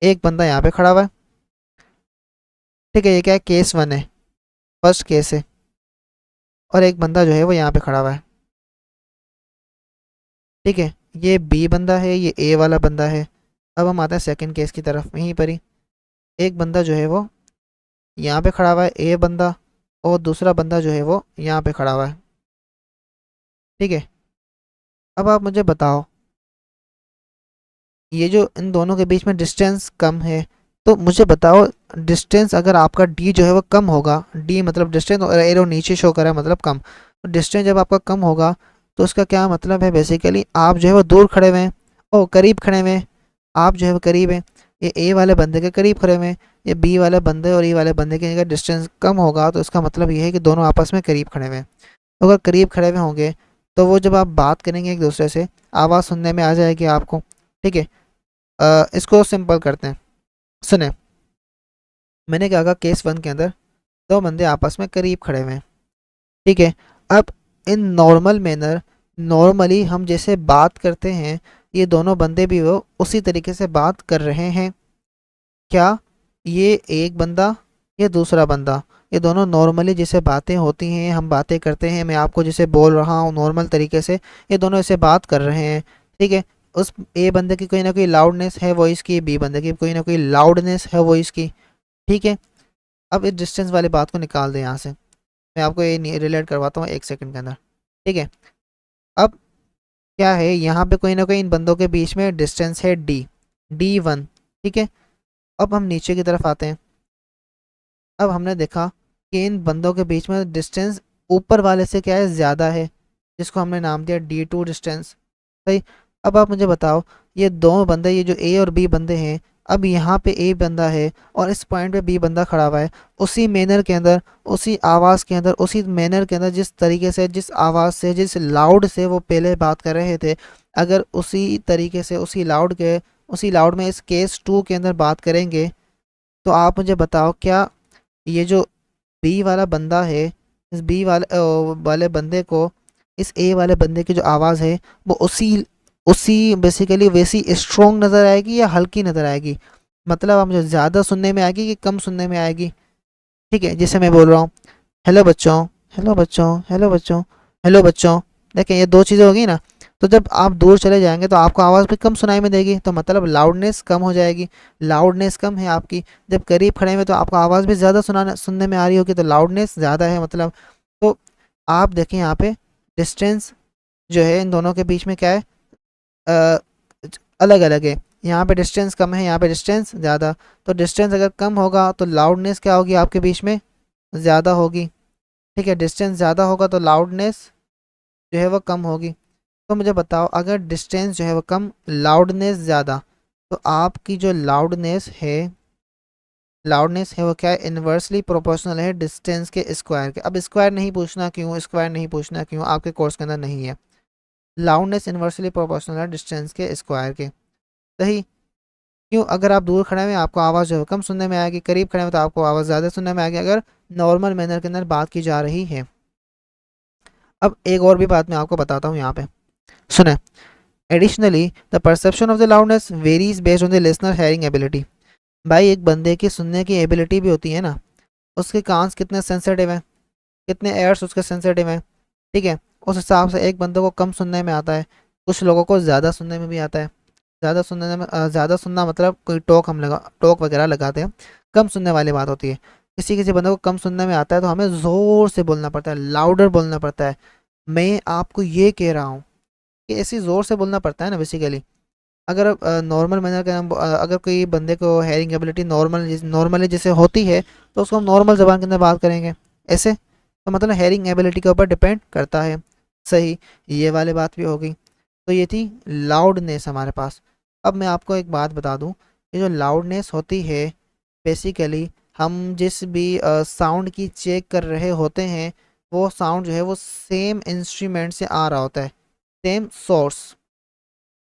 एक बंदा यहाँ पे खड़ा हुआ है। ठीक है, ये क्या है, केस 1 है, फर्स्ट केस है। और एक बंदा जो है वो यहाँ पे खड़ा हुआ है। ठीक है, ये बी बंदा है, ये ए वाला बंदा है। अब हम आते हैं सेकंड केस की तरफ, यहीं पर ही एक बंदा जो है वो यहाँ पे खड़ा हुआ है, ए बंदा, और दूसरा बंदा जो है वो यहाँ पे खड़ा हुआ है। ठीक है, अब आप मुझे बताओ, ये जो इन दोनों के बीच में डिस्टेंस कम है, तो मुझे बताओ डिस्टेंस अगर आपका डी जो है वो कम होगा, डी मतलब डिस्टेंस, और एरो नीचे शो कर रहा है मतलब कम, तो डिस्टेंस जब आपका कम होगा तो उसका क्या मतलब है, बेसिकली आप जो है वो दूर खड़े हुए हैं, ओ करीब खड़े हुए हैं, आप जो है वो करीब हैं, ये ए वाले बंदे के करीब खड़े हुए हैं, ये बी वाले बंदे और ई वाले बंदे के अगर डिस्टेंस कम होगा तो इसका मतलब ये है कि दोनों आपस में करीब खड़े हुए हैं। तो अगर करीब खड़े हुए होंगे तो वो जब आप बात करेंगे एक दूसरे से, आवाज़ सुनने में आ जाएगी आपको। ठीक है, इसको सिंपल करते हैं, सुने। मैंने क्या कहा, केस 1 के अंदर दो बंदे आपस में करीब खड़े हुए हैं। ठीक है, अब इन नॉर्मल मैनर, नॉर्मली हम जैसे बात करते हैं, ये दोनों बंदे भी वो उसी तरीके से बात कर रहे हैं। क्या ये एक बंदा, ये दूसरा बंदा, ये दोनों नॉर्मली जैसे बातें होती हैं, हम बातें करते हैं, मैं आपको जैसे बोल रहा हूँ नॉर्मल तरीके से, ये दोनों ऐसे बात कर रहे हैं। ठीक है, उस ए बंदे की कोई ना कोई लाउडनेस है वॉइस की, बी बंदे की कोई ना कोई लाउडनेस है वॉइस की। ठीक है, अब इस डिस्टेंस वाली बात को निकाल दें यहाँ से, मैं आपको ये रिलेट करवाता हूँ 1 सेकंड के अंदर। ठीक है, अब क्या है, यहाँ पे कोई ना कोई इन बंदों के बीच में डिस्टेंस है D1। ठीक है, अब हम नीचे की तरफ आते हैं। अब हमने देखा कि इन बंदों के बीच में डिस्टेंस ऊपर वाले से क्या है, ज़्यादा है, जिसको हमने नाम दिया D2 डिस्टेंस। सही। अब आप मुझे बताओ, ये दो बंदे, ये जो ए और बी बंदे हैं, अब यहाँ पे ए बंदा है और इस पॉइंट पे बी बंदा खड़ा हुआ है, उसी मैनर के अंदर, उसी आवाज़ के अंदर, उसी मैनर के अंदर, जिस तरीके से, जिस आवाज़ से, जिस लाउड से वो पहले बात कर रहे थे, अगर उसी तरीके से, उसी लाउड में इस केस 2 के अंदर बात करेंगे, तो आप मुझे बताओ क्या ये जो बी वाला बंदा है, इस बी वाले बंदे को इस ए वाले बंदे की जो आवाज़ है वो उसी उसी बेसिकली वैसी स्ट्रोंग नज़र आएगी या हल्की नज़र आएगी, मतलब आप मुझे ज़्यादा सुनने में आएगी कि कम सुनने में आएगी। ठीक है, जैसे मैं बोल रहा हूँ, हेलो बच्चों, हेलो बच्चों, हेलो बच्चों, हेलो बच्चों, देखें ये दो चीज़ें होगी ना, तो जब आप दूर चले जाएंगे तो आपको आवाज़ भी कम सुनाई में देगी, तो मतलब लाउडनेस कम हो जाएगी। लाउडनेस कम है आपकी, जब करीब खड़े हुए तो आपको आवाज़ भी ज़्यादा सुनने में आ रही होगी, तो लाउडनेस ज़्यादा है मतलब। तो आप देखें यहाँ पे डिस्टेंस जो है इन दोनों के बीच में क्या है, अलग अलग है। यहाँ पे डिस्टेंस कम है, यहाँ पे डिस्टेंस ज़्यादा, तो डिस्टेंस अगर कम होगा तो लाउडनेस क्या होगी आपके बीच में, ज़्यादा होगी। ठीक है, डिस्टेंस ज़्यादा होगा तो लाउडनेस जो है वो कम होगी। तो मुझे बताओ, अगर डिस्टेंस जो है वो कम, लाउडनेस ज़्यादा, तो आपकी जो लाउडनेस है वो क्या है, इन्वर्सली प्रोपोर्शनल है डिस्टेंस के स्क्वायर के। अब स्क्वायर नहीं पूछना क्यों, स्क्वायर नहीं पूछना क्यों, आपके कोर्स के अंदर नहीं है। लाउडनेस इन्वर्सली प्रोपोर्शनल है डिस्टेंस के स्क्वायर के। सही। क्यों, अगर आप दूर खड़े हुए हैं आपको आवाज़ जो है कम सुनने में आएगी, करीब खड़े हुए तो आपको आवाज़ ज़्यादा सुनने में आएगी, अगर नॉर्मल मैनर के अंदर बात की जा रही है। अब एक और भी बात मैं आपको बताता हूँ यहाँ पे, सुने। Additionally the perception of the loudness varies based on the listener hearing ability. भाई एक बंदे की सुनने की एबिलिटी भी होती है ना, उसके कान्स कितने सेंसिटिव हैं, कितने एयर्स उसके सेंसिटिव हैं। ठीक है, उस हिसाब से एक बंदे को कम सुनने में आता है, कुछ लोगों को ज़्यादा सुनने में भी आता है। ज़्यादा सुनना मतलब कोई टोक वगैरह लगाते हैं, कम सुनने वाली बात होती है। किसी किसी बंदे को कम सुनने में आता है तो हमें ज़ोर से बोलना पड़ता है, लाउडर बोलना पड़ता है। मैं आपको ये कह रहा हूँ कि ऐसी ज़ोर से बोलना पड़ता है ना बेसिकली। अगर नॉर्मल मैनर के अगर कोई बंदे को हेयरिंग एबिलिटी नॉर्मली जैसे होती है, तो उसको हम नॉर्मल ज़बान के अंदर बात करेंगे ऐसे, तो मतलब हेयरिंग एबिलिटी के ऊपर डिपेंड करता है। सही, ये वाली बात भी होगी। तो ये थी लाउडनेस हमारे पास। अब मैं आपको एक बात बता दूं, ये जो लाउडनेस होती है, बेसिकली हम जिस भी साउंड की चेक कर रहे होते हैं, वो साउंड जो है वो सेम इंस्ट्रूमेंट से आ रहा होता है, सेम सोर्स।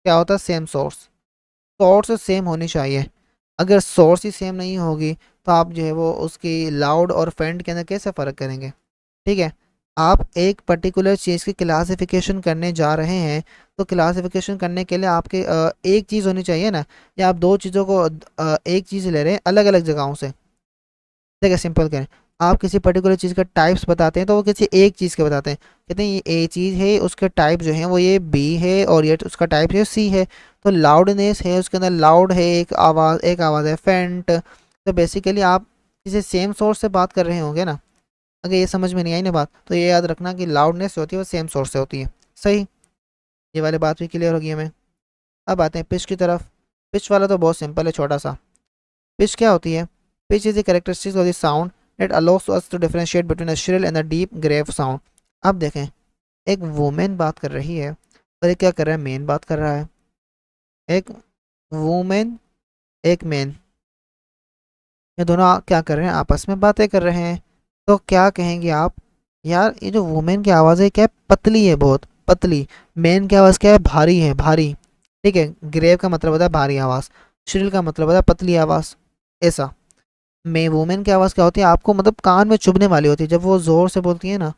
क्या होता है, सेम सोर्स। सोर्स सेम होनी चाहिए। अगर सोर्स ही सेम नहीं होगी तो आप जो है वो उसकी लाउड और फेंट के अंदर कैसे फ़र्क करेंगे। ठीक है, आप एक पर्टिकुलर चीज़ की क्लासिफिकेशन करने जा रहे हैं, तो क्लासिफिकेशन करने के लिए आपके एक चीज़ होनी चाहिए ना, या आप दो चीज़ों को एक चीज़ ले रहे हैं अलग अलग जगहों से। देखिए सिंपल करें, आप किसी पर्टिकुलर चीज़ का टाइप्स बताते हैं तो वो किसी एक चीज़ के बताते हैं, कहते हैं ये ए चीज़ है, उसके टाइप जो हैं वो ये बी है और ये उसका टाइप जो सी है। तो लाउडनेस है, उसके अंदर लाउड है, एक आवाज़ है फेंट। तो बेसिकली आप किसी सेम सोर्स से बात कर रहे होंगे ना। अगर ये समझ में नहीं आई ना बात, तो ये याद रखना कि लाउडनेस होती है वो सेम सोर्स से होती है। सही, ये वाली बात भी क्लियर होगी हमें। अब आते हैं पिच की तरफ। पिच वाला तो बहुत सिंपल है, छोटा सा। पिच क्या होती है, pitch is the characteristics of the sound that allows us to differentiate between a shrill and a deep grave sound. अब देखें, एक वुमेन बात कर रही है और एक क्या कर रहा है, मैन बात कर रहा है। एक वुमेन, एक मैन, ये दोनों क्या कर रहे हैं, आपस में बातें कर रहे हैं। तो क्या कहेंगे आप, यार ये जो वुमेन की आवाज़ है क्या है, पतली है, बहुत पतली। मैन की आवाज़ क्या है, भारी है, भारी। ठीक है, ग्रेव का मतलब होता है भारी आवाज़, श्रिल का मतलब होता है पतली आवाज़, ऐसा। मे वुमेन की आवाज़ क्या होती है, आपको मतलब कान में चुभने वाली होती है, जब वो ज़ोर से बोलती है ना,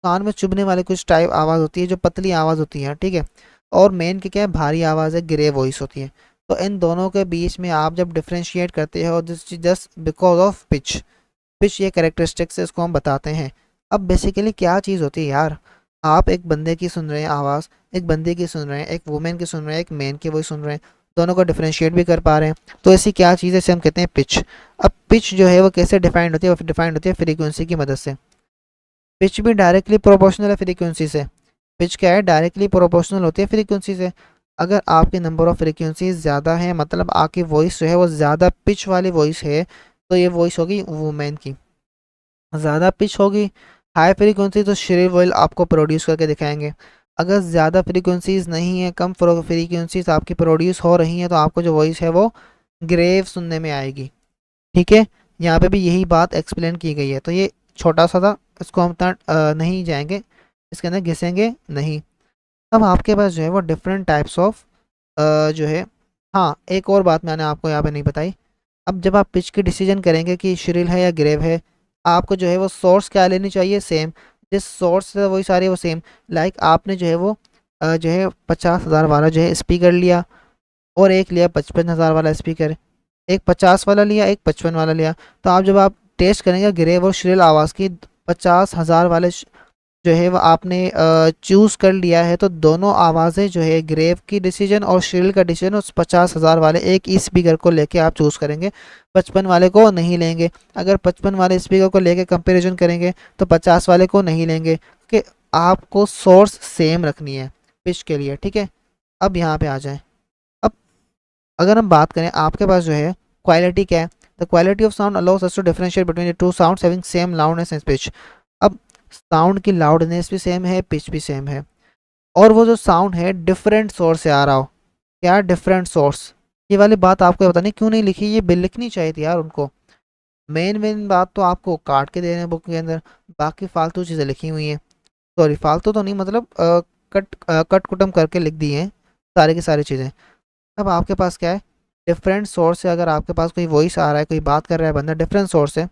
कान में चुभने वाली कुछ टाइप आवाज़ होती है, जो पतली आवाज़ होती है, ठीक है। और मेन की क्या है, भारी आवाज़ है, ग्रे वॉइस होती है। तो इन दोनों के बीच में आप जब डिफ्रेंशिएट करते हो, this just because of pitch. Pitch ये कैरेक्टरिस्टिक्स है, इसको हम बताते हैं। अब बेसिकली क्या चीज़ होती है यार, आप एक बंदे की सुन रहे हैं आवाज़, एक बंदे की सुन रहे हैं, एक वुमेन की सुन रहे हैं, एक मैन की वही सुन रहे हैं, दोनों को डिफ्रेंशिएट भी कर पा रहे हैं। तो ऐसी क्या चीज़ है, इसे हम कहते हैं पिच। अब पिच जो है वो कैसे डिफाइंड होती है, वो डिफाइंड होती है फ्रीक्वेंसी की मदद से। पिच भी डायरेक्टली प्रोपोर्शनल है फ्रीक्वेंसी से। पिच क्या है, डायरेक्टली प्रोपोर्शनल होती है फ्रीक्वेंसी से। अगर आपके नंबर ऑफ फ्रीक्वेंसीज ज़्यादा है, मतलब आपकी वॉइस जो है वो ज़्यादा पिच वाली वॉइस है, तो ये वॉइस होगी वुमेन की। ज़्यादा पिच होगी, हाई फ्रीक्वेंसी, तो श्रिल वॉइस आपको प्रोड्यूस करके दिखाएंगे। अगर ज़्यादा फ्रीक्वेंसीज नहीं है, कम फ्रीक्वेंसीज आपकी प्रोड्यूस हो रही हैं, तो आपको जो वॉइस है वो ग्रेव सुनने में आएगी। ठीक है, यहाँ पे भी यही बात एक्सप्लेन की गई है। तो ये छोटा सा था, इसको हम इतना नहीं जाएंगे, इसके अंदर घिसेंगे नहीं। अब आपके पास जो है वो डिफरेंट टाइप्स ऑफ जो है, हाँ एक और बात मैंने आपको यहाँ पे नहीं बताई। अब जब आप पिच की डिसीजन करेंगे कि श्रिल है या ग्रेव है, आपको जो है वो सोर्स क्या लेनी चाहिए, सेम। जिस सोर्स से वही सारी वो सेम। लाइक आपने जो है वो जो है 50,000 वाला जो है स्पीकर लिया, और एक लिया 55,000 वाला स्पीकर। एक 50 वाला लिया, एक 55 वाला लिया। तो आप जब आप टेस्ट करेंगे ग्रेव और श्रिल आवाज़ की, 50,000 वाले जो है वो आपने चूज़ कर लिया है, तो दोनों आवाज़ें जो है ग्रेव की डिसीजन और श्रिल का डिसीजन उस 50,000 वाले एक ही स्पीकर को लेके आप चूज़ करेंगे, 55 वाले को नहीं लेंगे। अगर 55 वाले स्पीकर को लेके कंपैरिजन करेंगे तो 50 वाले को नहीं लेंगे, कि आपको सोर्स सेम रखनी है पिच के लिए। ठीक है, अब यहाँ पे आ जाए। अब अगर हम बात करें, आपके पास जो है क्वालिटी क्या है, the quality of sound allows us to differentiate between the two sounds having same loudness and pitch. अब साउंड की लाउडनेस भी सेम है, पिच भी सेम है, और वो जो साउंड है डिफरेंट सोर्स से आ रहा हो। क्या डिफरेंट सोर्स, ये वाली बात आपको पता नहीं क्यों नहीं लिखी, ये बिल लिखनी चाहिए थी यार उनको। मेन मेन बात तो आपको काट के दे रहे हैं बुक के अंदर, बाकी फालतू चीज़ें लिखी हुई हैं। सॉरी, फालतू तो नहीं, मतलब कट कुटम करके लिख दी हैं सारी की सारी चीज़ें। अब आपके पास क्या है, डिफरेंट सोर्स से अगर आपके पास कोई वॉइस आ रहा है, कोई बात कर रहा है बंदा, डिफरेंट सोर्स से,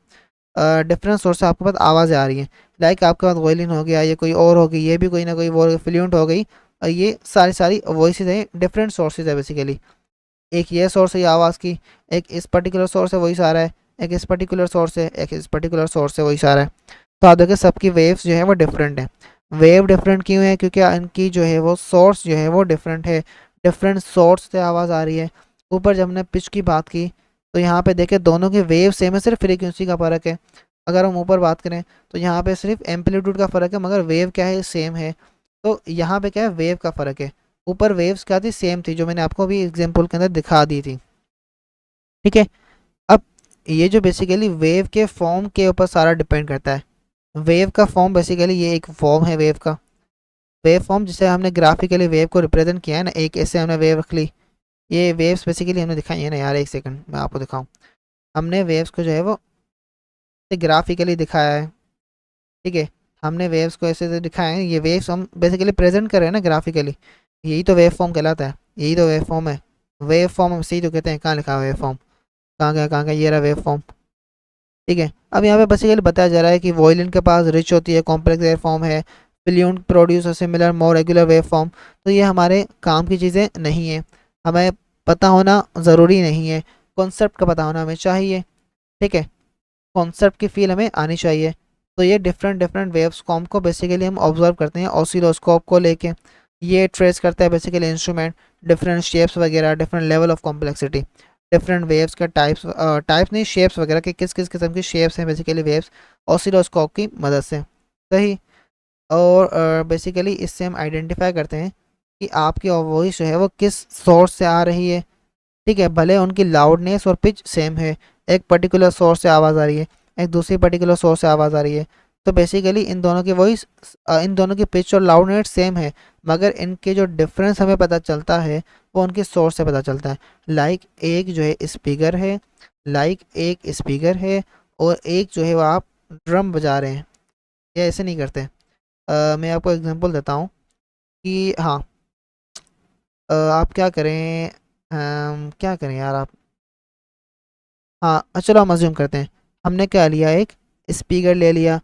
डिफरेंट सोर्स से आपके पास आवाज़ें आ रही हैं। लाइक आपके पास वॉयलिन हो गया, ये कोई और हो गई, ये भी कोई ना कोई वो फ्लूएंट हो गई, और ये सारी सारी वॉइसेस हैं, डिफरेंट सोर्सेज है बेसिकली। एक ये सोर्स है ये आवाज़ की, एक इस पर्टिकुलर सोर्स से वॉइस आ रहा है, एक इस पर्टिकुलर सोर्स से, एक इस पर्टिकुलर सोर्स से वॉइस आ रहा है। तो आप देखिए सबकी वेव्स जो है वो डिफरेंट है। वेव डिफरेंट क्यों है, क्योंकि इनकी जो है वो सोर्स जो है वो डिफरेंट है, डिफरेंट सोर्स से आवाज़ आ रही है। ऊपर जब हमने पिच की बात की, तो यहाँ पे देखें दोनों की वेव सेम है, सिर्फ फ्रीक्वेंसी का फ़र्क है। अगर हम ऊपर बात करें तो यहाँ पे सिर्फ एम्पलीट्यूड का फ़र्क है, मगर वेव क्या है, सेम है। तो यहाँ पे क्या है, वेव का फ़र्क है। ऊपर वेव्स क्या थी, सेम थी, जो मैंने आपको भी एग्जाम्पल के अंदर दिखा दी थी। ठीक है, अब ये जो बेसिकली वेव के फॉर्म के ऊपर सारा डिपेंड करता है। वेव का फॉर्म बेसिकली ये एक फॉर्म है वेव का, वेव फॉर्म जिसे हमने ग्राफिकली वेव को रिप्रेजेंट किया है ना, एक ऐसे हमने वेव रख ली। ये वेव्स बेसिकली हमने दिखाई है ना यार, एक सेकंड मैं आपको दिखाऊं। हमने वेव्स को जो है वो ग्राफिकली दिखाया है। ठीक है, हमने वेव्स को ऐसे ऐसे दिखाया है, ये वेव्स हम बेसिकली प्रेजेंट कर रहे हैं ना ग्राफिकली, यही तो वेव फॉर्म कहलाता है, यही तो वेव फॉर्म है। वेव फॉर्म हम सही तो कहते हैं, कहाँ लिखा है वेव फॉर्म, कहाँ गया कहाँ गया, ये रहा वेव फॉर्म। ठीक है, अब यहाँ पे बेसिकली बताया जा रहा है कि वॉयलिन के पास रिच होती है, कॉम्प्लेक्स वेव फॉर्म है, फ्लूएंट प्रोड्यूस सिमिलर मोर रेगुलर वेव फॉर्म। तो ये हमारे काम की चीज़ें नहीं है, हमें पता होना ज़रूरी नहीं है, कॉन्सेप्ट का पता होना हमें चाहिए। ठीक है, कॉन्सेप्ट की फील हमें आनी चाहिए। तो ये डिफरेंट डिफरेंट वेव्स फॉर्म को बेसिकली हम ऑब्जर्व करते हैं ऑसिलोस्कोप को लेके। ये ट्रेस करता है बेसिकली इंस्ट्रूमेंट, डिफरेंट शेप्स वगैरह, different level of complexity, different waves के टाइप्स, टाइप्स नहीं शेप्स वगैरह के, किस किस किस्म की शेप्स हैं बेसिकली वेव्स, ऑसिलोस्कोप की मदद से। सही। और बेसिकली इससे हम आइडेंटिफाई करते हैं कि आपकी वॉइस जो है वो किस सोर्स से आ रही है। ठीक है, भले उनकी लाउडनेस और पिच सेम है, एक पर्टिकुलर सोर्स से आवाज़ आ रही है, एक दूसरी पर्टिकुलर सोर्स से आवाज़ आ रही है, तो बेसिकली इन दोनों की वॉइस, इन दोनों की पिच और लाउडनेस सेम है, मगर इनके जो डिफरेंस हमें पता चलता है वो उनके सोर्स से पता चलता है। लाइक एक जो है स्पीकर है, लाइक एक स्पीकर है, और एक जो है वो आप ड्रम बजा रहे हैं, या ऐसे नहीं करते। मैं आपको एग्जांपल देता हूँ कि हाँ, आप क्या करें, क्या करें यार आप, हाँ चलो हम अज्यूम करते हैं, हमने क्या लिया, एक स्पीकर ले लिया,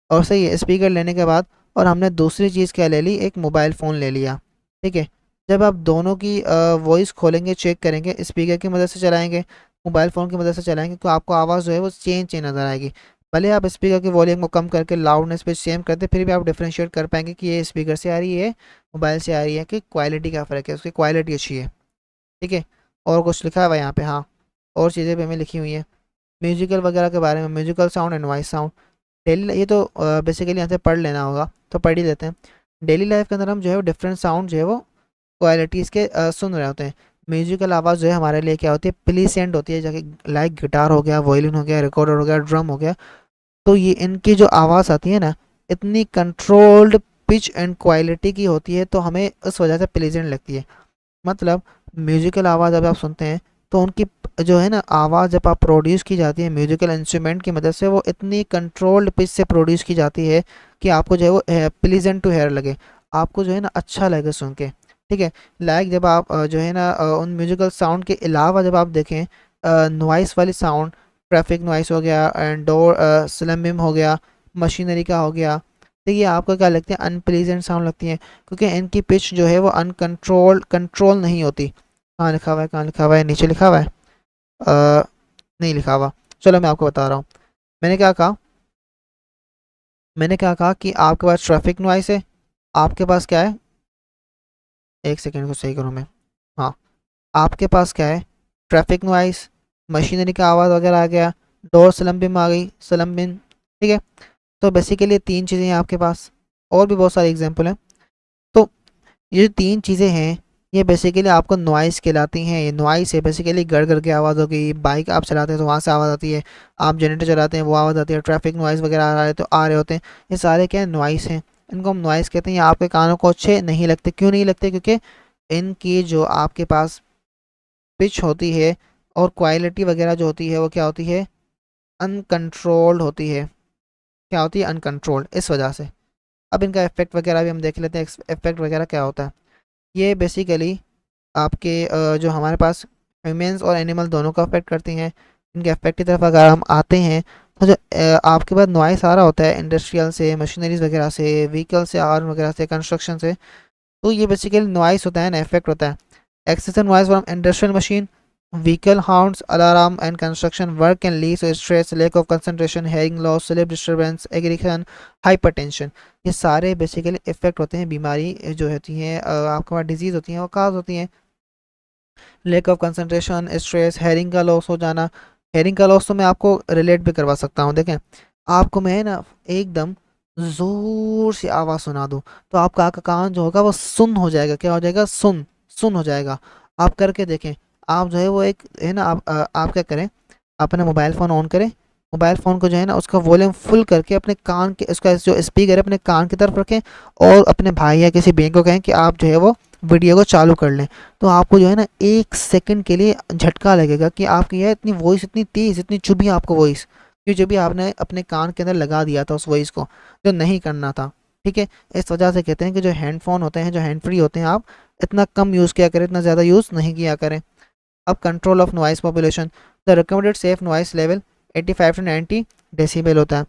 और सही है स्पीकर लेने के बाद, और हमने दूसरी चीज़ क्या ले ली, एक मोबाइल फ़ोन ले लिया। ठीक है, जब आप दोनों की वॉइस खोलेंगे, चेक करेंगे, स्पीकर की मदद से चलाएंगे, मोबाइल फ़ोन की मदद से चलाएंगे, तो आपको आवाज़ जो है वो चेंज चेंज नज़र आएगी। भले आप स्पीकर की वॉल्यूम को कम करके लाउडनेस पे सेम करते, फिर भी आप डिफ्रेंशिएट कर पाएंगे कि ये स्पीकर से आ रही है, मोबाइल से आ रही है, कि क्वालिटी का फ़र्क है, उसकी क्वालिटी अच्छी है। ठीक है, और कुछ लिखा हुआ है यहाँ पे, हाँ और चीज़ें भी हमें लिखी हुई हैं म्यूजिकल वगैरह के बारे में, musical sound and voice sound. Daily ये तो बेसिकली यहाँ से पढ़ लेना होगा, तो पढ़ ही लेते हैं। डेली लाइफ के अंदर हम जो है वो डिफरेंट साउंड जो है वो क्वालिटीज़ के सुन रहे होते हैं। म्यूजिकल आवाज़ जो है हमारे लिए क्या होती है, प्लीसेंट होती है, जैसे लाइक गिटार हो गया, वायलिन हो गया, रिकॉर्डर हो गया, ड्रम हो गया। तो ये इनकी जो आवाज़ आती है ना, इतनी कंट्रोल्ड पिच एंड क्वालिटी की होती है, तो हमें उस वजह से प्लीजेंट लगती है। मतलब म्यूजिकल आवाज़ जब आप सुनते हैं, तो उनकी जो है ना आवाज़ जब आप प्रोड्यूस की जाती है म्यूजिकल इंस्ट्रूमेंट की मदद से, वो इतनी कंट्रोल्ड पिच से प्रोड्यूस की जाती है कि आपको जो है वो प्लीजेंट टू हेयर लगे, आपको जो है ना अच्छा लगे सुन के। ठीक है, लाइक जब आप जो है ना उन म्यूजिकल साउंड के अलावा जब आप देखें नॉइस वाली साउंड, ट्रैफिक नॉइस हो गया, एंड डोर स्लैमिंग हो गया, मशीनरी का हो गया, तो ये आपको क्या लगती है, अनप्लीजेंट साउंड लगती है, क्योंकि इनकी पिच जो है वो कंट्रोल नहीं होती। कहाँ लिखा हुआ है, कहाँ लिखा हुआ है, नीचे लिखा हुआ है, अ, नहीं लिखा हुआ। चलो मैं आपको बता रहा हूँ। मैंने क्या कहा, मैंने क्या कहा कि आपके पास ट्रैफिक नॉइस है, आपके पास क्या है, एक सेकेंड को सही करूँ मैं, हाँ आपके पास क्या है, ट्रैफिक नॉइस, मशीनरी का आवाज़ वगैरह आ गया, डोर स्लम्बिंग आ गई, स्लम्बिंग। ठीक है, तो बेसिकली तीन चीज़ें हैं आपके पास, और भी बहुत सारे एग्जाम्पल हैं। तो ये जो तीन चीज़ें हैं, ये बेसिकली आपको नॉइस कहलाती हैं। ये नॉइस है बेसिकली गड़ गड़ के आवाज़ होगी, बाइक आप चलाते हैं तो वहाँ से आवाज़ आती है, आप जनरेटर चलाते हैं वो आवाज़ आती है, ट्रैफिक नॉइस वगैरह आ रहे हैं तो आ रहे होते हैं, ये सारे क्या है, नॉइस हैं। इनको हम नॉइस कहते हैं। ये आपके कानों को अच्छे नहीं लगते, क्यों नहीं लगते, क्योंकि इनकी जो आपके पास पिच होती है और क्वालिटी वगैरह जो होती है वो क्या होती है, अनकंट्रोल्ड होती है। क्या होती है, अनकंट्रोल्ड, इस वजह से। अब इनका इफेक्ट वगैरह भी हम देख लेते हैं, इफेक्ट वगैरह क्या होता है। ये बेसिकली आपके जो हमारे पास ह्यूमंस और एनिमल दोनों का अफेक्ट करती हैं। इनके अफेक्ट की तरफ अगर हम आते हैं, तो जो आपके पास नॉइस आ रहा होता है इंडस्ट्रियल से, मशीनरीज वगैरह से, व्हीकल से, आर्म वगैरह से, कंस्ट्रक्शन से, तो ये बेसिकली नॉइस होता है ना, इफेक्ट होता है। Excessive noise from industrial machine, vehicle horns, alarm and construction work can lead to stress, lack of concentration, hearing loss, sleep disturbance, aggression, hypertension. ये सारे बेसिकली इफेक्ट होते हैं, बीमारी जो होती हैं आपके पास, डिजीज़ होती हैं, वो काज होती हैं। Lack of concentration, stress, hearing का लॉस हो जाना। हेयरिंग का लॉस तो मैं आपको रिलेट भी करवा सकता हूँ। देखें, आपको मैं ना एकदम ज़ोर से आवाज़ सुना दूँ, तो आपका कान जो होगा वो सुन हो जाएगा। क्या हो जाएगा, सुन, सुन हो जाएगा। आप करके देखें, आप जो है वो एक है ना, आप क्या करें, अपना मोबाइल फ़ोन ऑन करें, मोबाइल फ़ोन को जो है ना उसका वॉल्यूम फुल करके अपने कान के, उसका जो स्पीकर है अपने कान की तरफ रखें, और अपने भाई या किसी बहन को कहें कि आप जो है वो वीडियो को चालू कर लें। तो आपको जो है ना 1 सेकंड के लिए झटका लगेगा कि आपकी यह इतनी वॉइस इतनी तेज़, इतनी चुभी आपको वॉइस, कि जब भी आपने अपने कान के अंदर लगा दिया था उस वॉइस को, जो नहीं करना था। ठीक है, इस वजह से कहते हैं कि जो हैंडफोन होते हैं, जो हैंड फ्री होते हैं, आप इतना कम यूज़ किया करें, इतना ज़्यादा यूज़ नहीं किया करें। अब control of noise pollution, the recommended safe noise level 85 to 90 decibel होता है।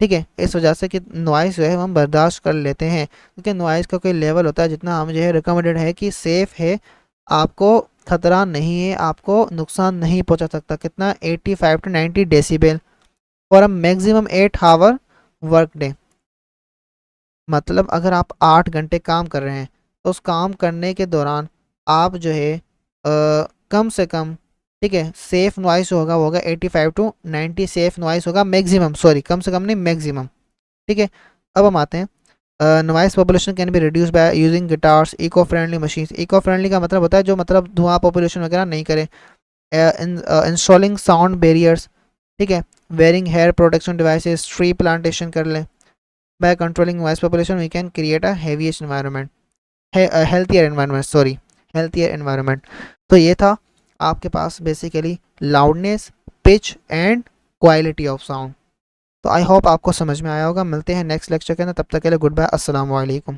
ठीक है, इस वजह से कि नॉइस जो है हम बर्दाश्त कर लेते हैं, क्योंकि नॉइस का कोई लेवल होता है जितना हम जो है रिकमेंडेड है कि सेफ़ है, आपको खतरा नहीं है, आपको नुकसान नहीं पहुंचा सकता। कितना, 85 to 90 decibel for a maximum 8 hour work day. मतलब अगर आप 8 घंटे काम कर रहे हैं, तो उस काम करने के दौरान आप जो है कम से कम, ठीक है, सेफ नॉइस होगा वो होगा 85 टू 90 सेफ नॉइस होगा, मैक्सिमम, सॉरी कम से कम नहीं, मैक्सिमम। ठीक है, अब हम आते हैं, noise pollution can be reduce by using guitars, eco friendly machines. Eco friendly का मतलब होता है जो मतलब धुआं पॉपुलेशन वगैरह नहीं करे। इंस्टॉलिंग साउंड बैरियर्स, ठीक है, wearing hear protection devices, tree plantation कर लें। by controlling noise population we can create a heaviest environment, healthier environment, sorry, healthier environment. तो ये था आपके पास basically loudness, pitch and quality of sound. तो आई होप आपको समझ में आया होगा. मिलते हैं नेक्स्ट लेक्चर के अंदर, तब तक के लिए गुड बाय, अस्सलाम वालेकुम.